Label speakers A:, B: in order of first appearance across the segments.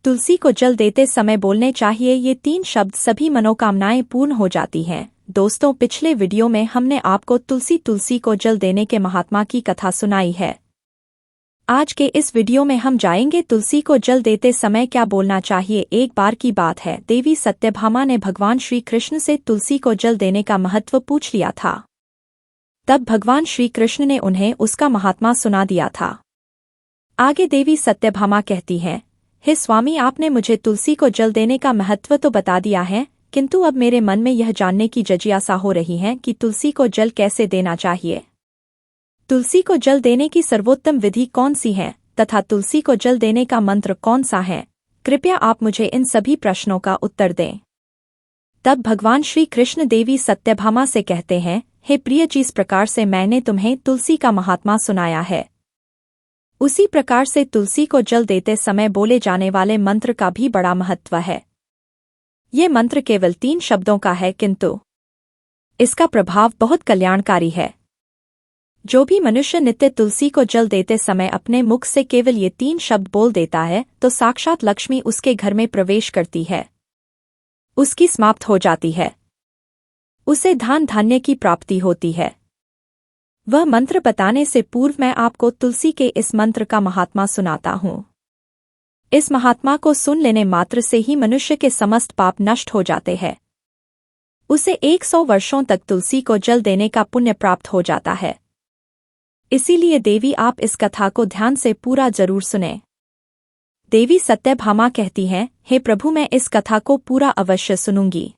A: तुलसी को जल देते समय बोलने चाहिए ये 3 शब्द, सभी मनोकामनाएं पूर्ण हो जाती हैं। दोस्तों, पिछले वीडियो में हमने आपको तुलसी को जल देने के महात्मा की कथा सुनाई है। आज के इस वीडियो में हम जाएंगे तुलसी को जल देते समय क्या बोलना चाहिए। एक बार की बात है, देवी सत्यभामा ने भगवान श्री कृष्ण से तुलसी को जल देने का महत्व पूछ लिया था। तब भगवान श्री कृष्ण ने उन्हें उसका महात्मा सुना दिया था। आगे देवी सत्यभामा कहती हैं, हे स्वामी, आपने मुझे तुलसी को जल देने का महत्व तो बता दिया है, किंतु अब मेरे मन में यह जानने की जिज्ञासा हो रही है कि तुलसी को जल कैसे देना चाहिए। तुलसी को जल देने की सर्वोत्तम विधि कौन सी है तथा तुलसी को जल देने का मंत्र कौन सा है? कृपया आप मुझे इन सभी प्रश्नों का उत्तर दें। तब भगवान श्री कृष्ण देवी सत्यभामा से कहते हैं, हे प्रिय, जिस प्रकार से मैंने तुम्हें तुलसी का महात्मा सुनाया है, उसी प्रकार से तुलसी को जल देते समय बोले जाने वाले मंत्र का भी बड़ा महत्व है। ये मंत्र केवल 3 शब्दों का है, किंतु इसका प्रभाव बहुत कल्याणकारी है। जो भी मनुष्य नित्य तुलसी को जल देते समय अपने मुख से केवल ये 3 शब्द बोल देता है तो साक्षात लक्ष्मी उसके घर में प्रवेश करती है, उसकी समाप्त हो जाती है, उसे धन धान्य की प्राप्ति होती है। वह मंत्र बताने से पूर्व मैं आपको तुलसी के इस मंत्र का महात्मा सुनाता हूँ। इस महात्मा को सुन लेने मात्र से ही मनुष्य के समस्त पाप नष्ट हो जाते हैं। उसे 100 वर्षों तक तुलसी को जल देने का पुण्य प्राप्त हो जाता है। इसीलिए देवी, आप इस कथा को ध्यान से पूरा जरूर सुने। देवी सत्यभामा कहती हैं, हे प्रभु, मैं इस कथा को पूरा अवश्य सुनूंगी।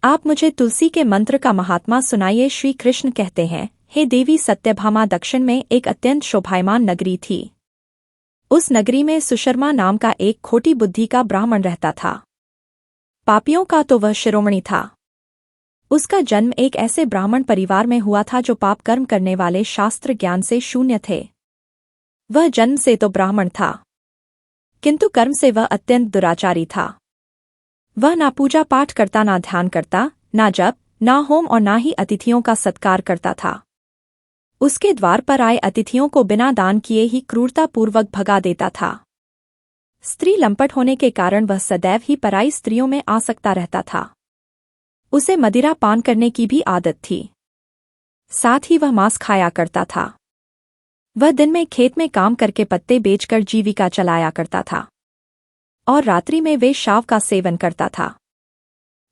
A: आप मुझे तुलसी के मंत्र का महात्मा सुनाइए। श्री कृष्ण कहते हैं, हे देवी सत्यभामा, दक्षिण में एक अत्यंत शोभायमान नगरी थी। उस नगरी में सुशर्मा नाम का एक खोटी बुद्धि का ब्राह्मण रहता था। पापियों का तो वह शिरोमणि था। उसका जन्म एक ऐसे ब्राह्मण परिवार में हुआ था जो पाप कर्म करने वाले, शास्त्र ज्ञान से शून्य थे। वह जन्म से तो ब्राह्मण था, किंतु कर्म से वह अत्यंत दुराचारी था। वह ना पूजा पाठ करता, ना ध्यान करता, ना जप, ना होम और ना ही अतिथियों का सत्कार करता था। उसके द्वार पर आए अतिथियों को बिना दान किए ही क्रूरतापूर्वक भगा देता था। स्त्री लंपट होने के कारण वह सदैव ही पराई स्त्रियों में आसक्ता रहता था। उसे मदिरा पान करने की भी आदत थी। साथ ही वह मांस खाया करता था। वह दिन में खेत में काम करके पत्ते बेचकर जीविका चलाया करता था और रात्रि में वेश्याव का सेवन करता था।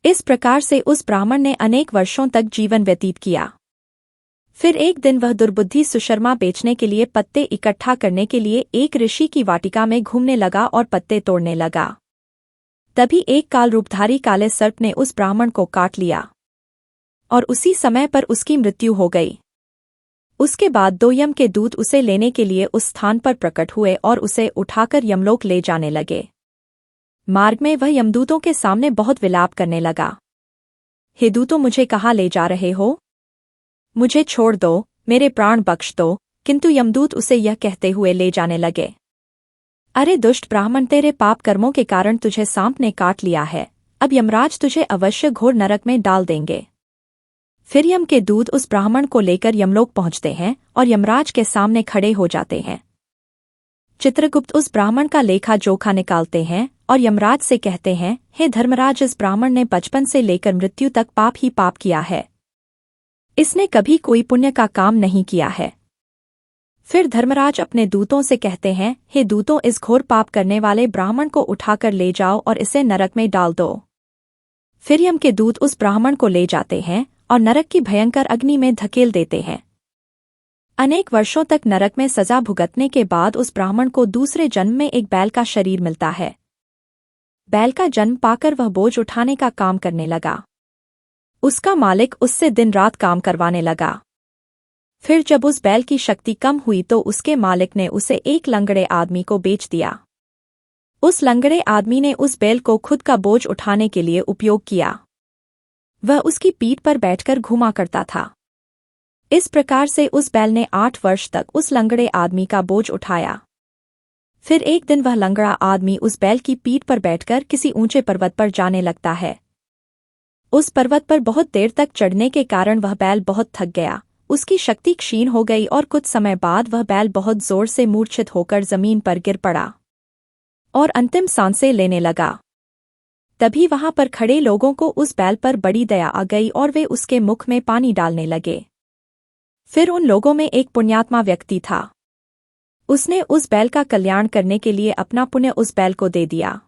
A: इस प्रकार से उस ब्राह्मण ने अनेक वर्षों तक जीवन व्यतीत किया। फिर एक दिन वह दुर्बुद्धि सुशर्मा बेचने के लिए पत्ते इकट्ठा करने के लिए एक ऋषि की वाटिका में घूमने लगा और पत्ते तोड़ने लगा। तभी एक काल रूपधारी काले सर्प ने उस ब्राह्मण को काट लिया और उसी समय पर उसकी मृत्यु हो गई। उसके बाद 2 यम के दूत उसे लेने के लिए उस स्थान पर प्रकट हुए और उसे उठाकर यमलोक ले जाने लगे। मार्ग में वह यमदूतों के सामने बहुत विलाप करने लगा, हे दूतों, मुझे कहाँ ले जा रहे हो? मुझे छोड़ दो, मेरे प्राण बख्श दो। किंतु यमदूत उसे यह कहते हुए ले जाने लगे, अरे दुष्ट ब्राह्मण, तेरे पाप कर्मों के कारण तुझे सांप ने काट लिया है। अब यमराज तुझे अवश्य घोर नरक में डाल देंगे। फिर यम के दूत उस ब्राह्मण को लेकर यमलोक पहुंचते हैं और यमराज के सामने खड़े हो जाते हैं। चित्रगुप्त उस ब्राह्मण का लेखा जोखा निकालते हैं और यमराज से कहते हैं, हे धर्मराज, इस ब्राह्मण ने बचपन से लेकर मृत्यु तक पाप ही पाप किया है। इसने कभी कोई पुण्य का काम नहीं किया है। फिर धर्मराज अपने दूतों से कहते हैं, हे दूतों, इस घोर पाप करने वाले ब्राह्मण को उठाकर ले जाओ और इसे नरक में डाल दो। फिर यम के दूत उस ब्राह्मण को ले जाते हैं और नरक की भयंकर अग्नि में धकेल देते हैं। अनेक वर्षों तक नरक में सजा भुगतने के बाद उस ब्राह्मण को दूसरे जन्म में एक बैल का शरीर मिलता है। बैल का जन्म पाकर वह बोझ उठाने का काम करने लगा। उसका मालिक उससे दिन रात काम करवाने लगा। फिर जब उस बैल की शक्ति कम हुई तो उसके मालिक ने उसे एक लंगड़े आदमी को बेच दिया। उस लंगड़े आदमी ने उस बैल को खुद का बोझ उठाने के लिए उपयोग किया। वह उसकी पीठ पर बैठकर घूमा करता था। इस प्रकार से उस बैल ने 8 वर्ष तक उस लंगड़े आदमी का बोझ उठाया। फिर एक दिन वह लंगड़ा आदमी उस बैल की पीठ पर बैठकर किसी ऊंचे पर्वत पर जाने लगता है। उस पर्वत पर बहुत देर तक चढ़ने के कारण वह बैल बहुत थक गया, उसकी शक्ति क्षीण हो गई और कुछ समय बाद वह बैल बहुत जोर से मूर्छित होकर जमीन पर गिर पड़ा। और अंतिम सांसें लेने लगा। तभी वहां पर खड़े लोगों को उस बैल पर बड़ी दया आ गई और वे उसके मुख में पानी डालने लगे। फिर उन लोगों में एक पुण्यात्मा व्यक्ति था। उसने उस बैल का कल्याण करने के लिए अपना पुण्य उस बैल को दे दिया।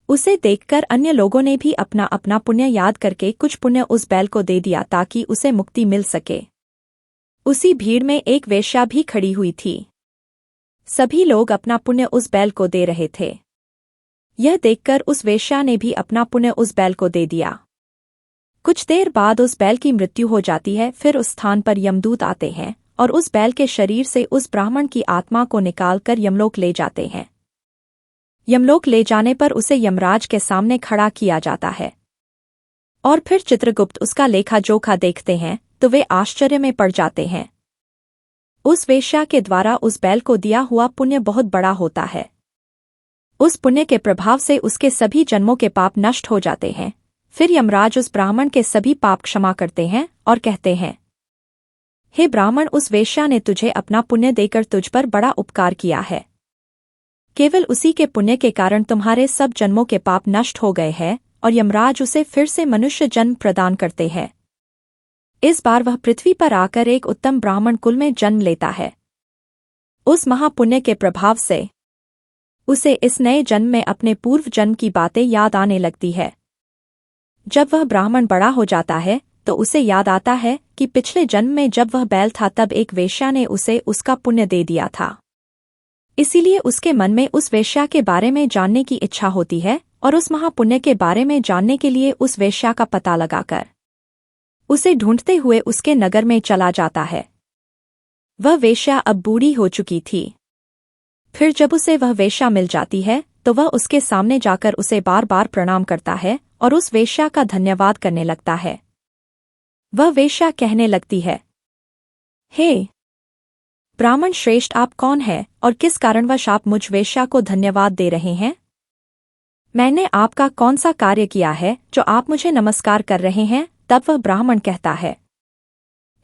A: उसे देखकर अन्य लोगों ने भी अपना अपना पुण्य याद करके कुछ पुण्य उस बैल को दे दिया ताकि उसे मुक्ति मिल सके। उसी भीड़ में एक वेश्या भी खड़ी हुई थी। सभी लोग अपना पुण्य उस बैल को दे रहे थे। यह देखकर उस वेश्या ने भी अपना पुण्य उस बैल को दे दिया। कुछ देर बाद उस बैल की मृत्यु हो जाती है। फिर उस स्थान पर यमदूत आते हैं और उस बैल के शरीर से उस ब्राह्मण की आत्मा को निकालकर यमलोक ले जाते हैं। यमलोक ले जाने पर उसे यमराज के सामने खड़ा किया जाता है और फिर चित्रगुप्त उसका लेखा जोखा देखते हैं तो वे आश्चर्य में पड़ जाते हैं। उस वेश्या के द्वारा उस बैल को दिया हुआ पुण्य बहुत बड़ा होता है। उस पुण्य के प्रभाव से उसके सभी जन्मों के पाप नष्ट हो जाते हैं। फिर यमराज उस ब्राह्मण के सभी पाप क्षमा करते हैं और कहते हैं, हे ब्राह्मण, उस वेश्या ने तुझे अपना पुण्य देकर तुझ पर बड़ा उपकार किया है। केवल उसी के पुण्य के कारण तुम्हारे सब जन्मों के पाप नष्ट हो गए हैं और यमराज उसे फिर से मनुष्य जन्म प्रदान करते हैं। इस बार वह पृथ्वी पर आकर एक उत्तम ब्राह्मण कुल में जन्म लेता है। उस महापुण्य के प्रभाव से उसे इस नए जन्म में अपने पूर्व जन्म की बातें याद आने लगती है। जब वह ब्राह्मण बड़ा हो जाता है तो उसे याद आता है कि पिछले जन्म में जब वह बैल था तब एक वेश्या ने उसे उसका पुण्य दे दिया था। इसीलिए उसके मन में उस वेश्या के बारे में जानने की इच्छा होती है और उस महापुण्य के बारे में जानने के लिए उस वेश्या का पता लगाकर उसे ढूंढते हुए उसके नगर में चला जाता है। वह वेश्या अब बूढ़ी हो चुकी थी। फिर जब उसे वह वेश्या मिल जाती है तो वह उसके सामने जाकर उसे बार बार प्रणाम करता है और उस वेश्या का धन्यवाद करने लगता है। वह वेश्या कहने लगती है, हे ब्राह्मण श्रेष्ठ, आप कौन हैं और किस कारणवश आप मुझ वेश्या को धन्यवाद दे रहे हैं? मैंने आपका कौन सा कार्य किया है जो आप मुझे नमस्कार कर रहे हैं? तब वह ब्राह्मण कहता है,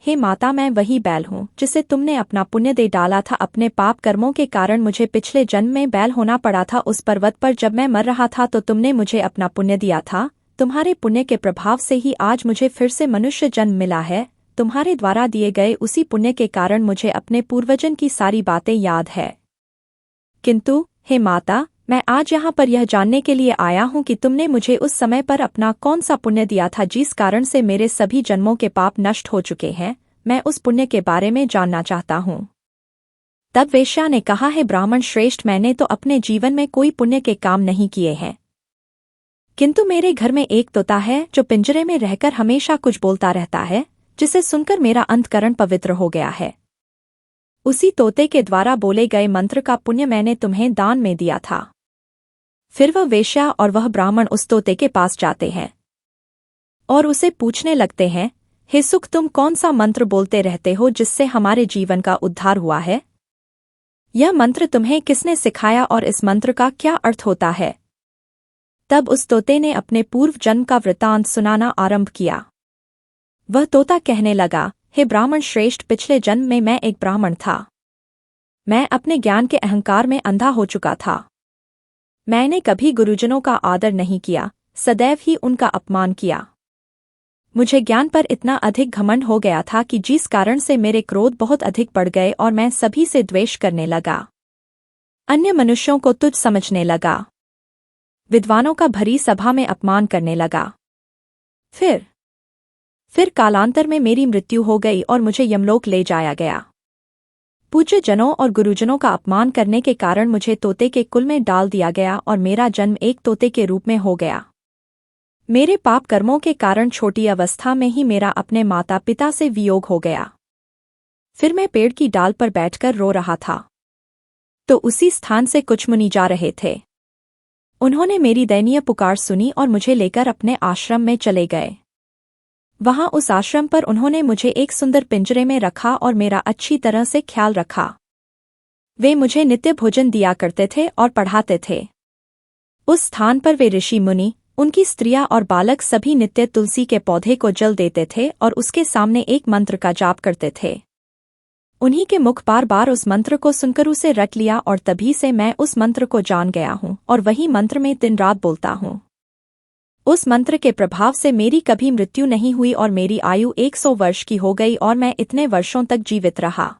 A: हे माता, मैं वही बैल हूँ जिसे तुमने अपना पुण्य दे डाला था। अपने पाप कर्मों के कारण मुझे पिछले जन्म में बैल होना पड़ा था। उस पर्वत पर जब मैं मर रहा था तो तुमने मुझे अपना पुण्य दिया था। तुम्हारे पुण्य के प्रभाव से ही आज मुझे फिर से मनुष्य जन्म मिला है। तुम्हारे द्वारा दिए गए उसी पुण्य के कारण मुझे अपने पूर्वजन की सारी बातें याद है। किंतु हे माता, मैं आज यहाँ पर यह जानने के लिए आया हूँ कि तुमने मुझे उस समय पर अपना कौन सा पुण्य दिया था जिस कारण से मेरे सभी जन्मों के पाप नष्ट हो चुके हैं। मैं उस पुण्य के बारे में जानना चाहता हूँ। तब वेश्या ने कहा, है ब्राह्मण श्रेष्ठ, मैंने तो अपने जीवन में कोई पुण्य के काम नहीं किए हैं, किंतु मेरे घर में एक तोता है जो पिंजरे में रहकर हमेशा कुछ बोलता रहता है, जिसे सुनकर मेरा अंतकरण पवित्र हो गया है। उसी तोते के द्वारा बोले गए मंत्र का पुण्य मैंने तुम्हें दान में दिया था। फिर वह वेश्या और वह ब्राह्मण उस तोते के पास जाते हैं और उसे पूछने लगते हैं, हे सुख, तुम कौन सा मंत्र बोलते रहते हो जिससे हमारे जीवन का उद्धार हुआ है? यह मंत्र तुम्हें किसने सिखाया और इस मंत्र का क्या अर्थ होता है? तब उस तोते ने अपने पूर्व जन्म का वृतांत सुनाना आरंभ किया। वह तोता कहने लगा, हे ब्राह्मण श्रेष्ठ, पिछले जन्म में मैं एक ब्राह्मण था। मैं अपने ज्ञान के अहंकार में अंधा हो चुका था। मैंने कभी गुरुजनों का आदर नहीं किया, सदैव ही उनका अपमान किया। मुझे ज्ञान पर इतना अधिक घमंड हो गया था कि जिस कारण से मेरे क्रोध बहुत अधिक बढ़ गए और मैं सभी से द्वेष करने लगा। अन्य मनुष्यों को तुच्छ समझने लगा। विद्वानों का भरी सभा में अपमान करने लगा। फिर कालांतर में मेरी मृत्यु हो गई और मुझे यमलोक ले जाया गया। पूज्य जनों और गुरुजनों का अपमान करने के कारण मुझे तोते के कुल में डाल दिया गया और मेरा जन्म एक तोते के रूप में हो गया। मेरे पाप कर्मों के कारण छोटी अवस्था में ही मेरा अपने माता पिता से वियोग हो गया। फिर मैं पेड़ की डाल पर बैठकर रो रहा था तो उसी स्थान से कुछ मुनि जा रहे थे। उन्होंने मेरी दयनीय पुकार सुनी और मुझे लेकर अपने आश्रम में चले गए। वहां उस आश्रम पर उन्होंने मुझे एक सुंदर पिंजरे में रखा और मेरा अच्छी तरह से ख्याल रखा। वे मुझे नित्य भोजन दिया करते थे और पढ़ाते थे। उस स्थान पर वे ऋषि मुनि, उनकी स्त्रियां और बालक सभी नित्य तुलसी के पौधे को जल देते थे और उसके सामने एक मंत्र का जाप करते थे। उन्हीं के मुख बार बार उस मंत्र को सुनकर उसे रट लिया और तभी से मैं उस मंत्र को जान गया हूँ और वही मंत्र में दिन रात बोलता हूँ। उस मंत्र के प्रभाव से मेरी कभी मृत्यु नहीं हुई और मेरी आयु 100 वर्ष की हो गई और मैं इतने वर्षों तक जीवित रहा।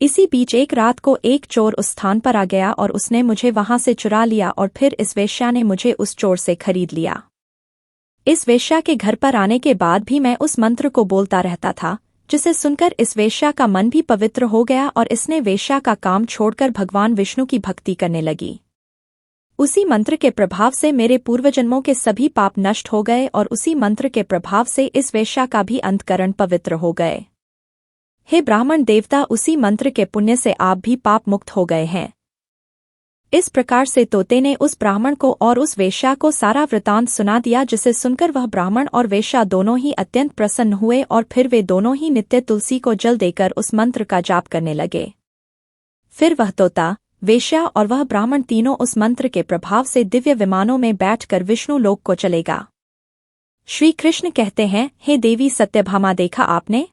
A: इसी बीच एक रात को एक चोर उस स्थान पर आ गया और उसने मुझे वहां से चुरा लिया और फिर इस वेश्या ने मुझे उस चोर से खरीद लिया। इस वेश्या के घर पर आने के बाद भी मैं उस मंत्र को बोलता रहता था, जिसे सुनकर इस वेश्या का मन भी पवित्र हो गया और इसने वेश्या का काम छोड़कर भगवान विष्णु की भक्ति करने लगी। उसी मंत्र के प्रभाव से मेरे पूर्वजन्मों के सभी पाप नष्ट हो गए और उसी मंत्र के प्रभाव से इस वेश्या का भी अंतकरण पवित्र हो गए। हे ब्राह्मण देवता, उसी मंत्र के पुण्य से आप भी पाप मुक्त हो गए हैं। इस प्रकार से तोते ने उस ब्राह्मण को और उस वेश्या को सारा वृतांत सुना दिया, जिसे सुनकर वह ब्राह्मण और वेश्या दोनों ही अत्यंत प्रसन्न हुए और फिर वे दोनों ही नित्य तुलसी को जल देकर उस मंत्र का जाप करने लगे। फिर वह तोता, वेश्या और वह ब्राह्मण तीनों उस मंत्र के प्रभाव से दिव्य विमानों में बैठकर विष्णु लोक को चलेगा। श्री कृष्ण कहते हैं, हे देवी सत्यभामा, देखा आपने,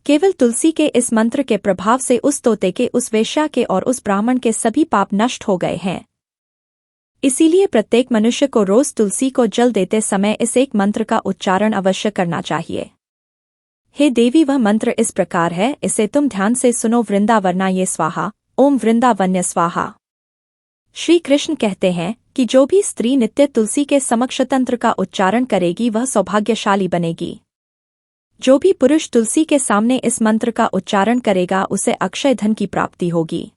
A: केवल तुलसी के इस मंत्र के प्रभाव से उस तोते के, उस वेश्या के और उस ब्राह्मण के सभी पाप नष्ट हो गए हैं। इसीलिए प्रत्येक मनुष्य को रोज तुलसी को जल देते समय इस एक मंत्र का उच्चारण अवश्य करना चाहिए। हे देवी, वह मंत्र इस प्रकार है, इसे तुम ध्यान से सुनो। वृंदावनाय स्वाहा, ओम वृंदावन्य स्वाहा। श्री कृष्ण कहते हैं कि जो भी स्त्री नित्य तुलसी के समक्ष तंत्र का उच्चारण करेगी वह सौभाग्यशाली बनेगी। जो भी पुरुष तुलसी के सामने इस मंत्र का उच्चारण करेगा उसे अक्षय धन की प्राप्ति होगी।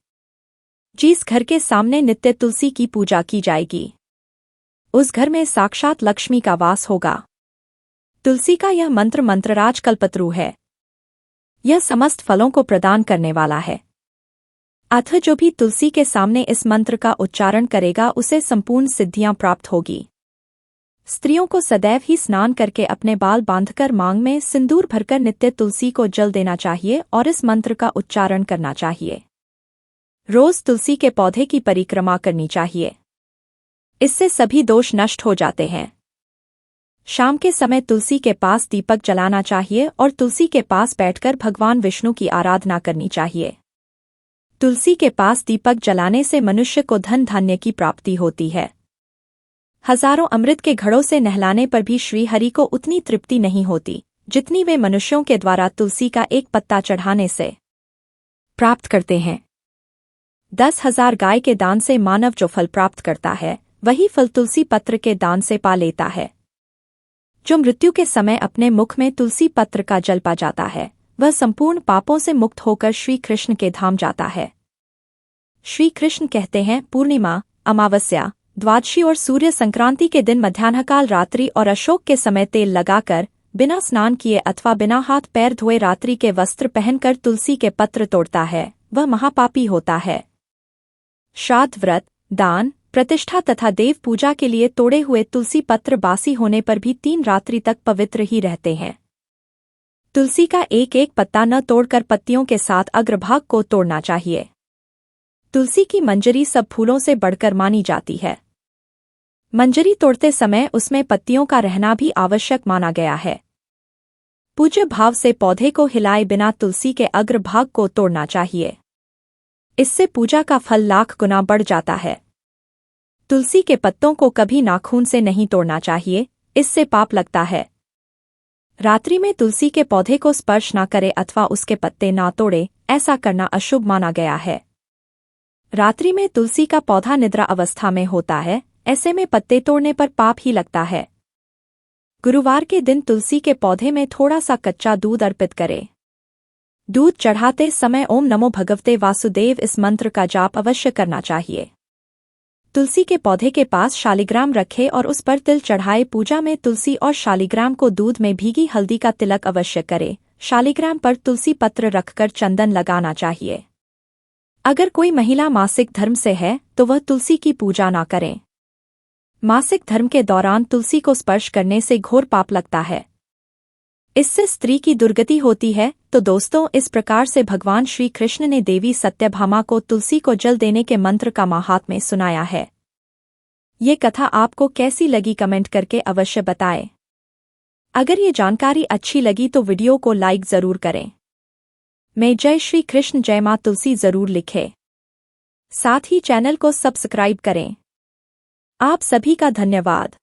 A: जिस घर के सामने नित्य तुलसी की पूजा की जाएगी उस घर में साक्षात लक्ष्मी का वास होगा। तुलसी का यह मंत्र मंत्रराज कल्पतरु है। यह समस्त फलों को प्रदान करने वाला है। अतः जो भी तुलसी के सामने इस मंत्र का उच्चारण करेगा उसे संपूर्ण सिद्धियां प्राप्त होगी। स्त्रियों को सदैव ही स्नान करके अपने बाल बांधकर मांग में सिंदूर भरकर नित्य तुलसी को जल देना चाहिए और इस मंत्र का उच्चारण करना चाहिए। रोज तुलसी के पौधे की परिक्रमा करनी चाहिए। इससे सभी दोष नष्ट हो जाते हैं। शाम के समय तुलसी के पास दीपक जलाना चाहिए और तुलसी के पास बैठकर भगवान विष्णु की आराधना करनी चाहिए। तुलसी के पास दीपक जलाने से मनुष्य को धन धान्य की प्राप्ति होती है। हजारों अमृत के घड़ों से नहलाने पर भी श्रीहरि को उतनी तृप्ति नहीं होती जितनी वे मनुष्यों के द्वारा तुलसी का एक पत्ता चढ़ाने से प्राप्त करते हैं। 10,000 गाय के दान से मानव जो फल प्राप्त करता है वही फल तुलसी पत्र के दान से पा लेता है। जो मृत्यु के समय अपने मुख में तुलसी पत्र का जल पा जाता है वह संपूर्ण पापों से मुक्त होकर श्री कृष्ण के धाम जाता है। श्री कृष्ण कहते हैं, पूर्णिमा, अमावस्या, द्वादशी और सूर्य संक्रांति के दिन मध्याह्नकाल रात्रि और अशोक के समय तेल लगाकर बिना स्नान किए अथवा बिना हाथ पैर धोए रात्रि के वस्त्र पहनकर तुलसी के पत्र तोड़ता है वह महापापी होता है। श्राद्ध, व्रत, दान, प्रतिष्ठा तथा देव पूजा के लिए तोड़े हुए तुलसी पत्र बासी होने पर भी 3 रात्रि तक पवित्र ही रहते हैं। तुलसी का एक एक पत्ता न तोड़कर पत्तियों के साथ अग्रभाग को तोड़ना चाहिए। तुलसी की मंजरी सब फूलों से बढ़कर मानी जाती है। मंजरी तोड़ते समय उसमें पत्तियों का रहना भी आवश्यक माना गया है। पूज्य भाव से पौधे को हिलाए बिना तुलसी के अग्रभाग को तोड़ना चाहिए। इससे पूजा का फल लाख गुना बढ़ जाता है। तुलसी के पत्तों को कभी नाखून से नहीं तोड़ना चाहिए, इससे पाप लगता है। रात्रि में तुलसी के पौधे को स्पर्श न करे अथवा उसके पत्ते ना तोड़े, ऐसा करना अशुभ माना गया है। रात्रि में तुलसी का पौधा निद्रा अवस्था में होता है, ऐसे में पत्ते तोड़ने पर पाप ही लगता है। गुरुवार के दिन तुलसी के पौधे में थोड़ा सा कच्चा दूध अर्पित करें। दूध चढ़ाते समय ओम नमो भगवते वासुदेव इस मंत्र का जाप अवश्य करना चाहिए। तुलसी के पौधे के पास शालिग्राम रखे और उस पर तिल चढ़ाए। पूजा में तुलसी और शालिग्राम को दूध में भीगी हल्दी का तिलक अवश्य करे। शालिग्राम पर तुलसी पत्र रखकर चंदन लगाना चाहिए। अगर कोई महिला मासिक धर्म से है तो वह तुलसी की पूजा ना करें। मासिक धर्म के दौरान तुलसी को स्पर्श करने से घोर पाप लगता है। इससे स्त्री की दुर्गति होती है। तो दोस्तों, इस प्रकार से भगवान श्री कृष्ण ने देवी सत्यभामा को तुलसी को जल देने के मंत्र का महात्म्य सुनाया है। ये कथा आपको कैसी लगी कमेंट करके अवश्य बताएं। अगर ये जानकारी अच्छी लगी तो वीडियो को लाइक जरूर करें। में जय श्री कृष्ण जय मां तुलसी जरूर लिखें। साथ ही चैनल को सब्सक्राइब करें। आप सभी का धन्यवाद।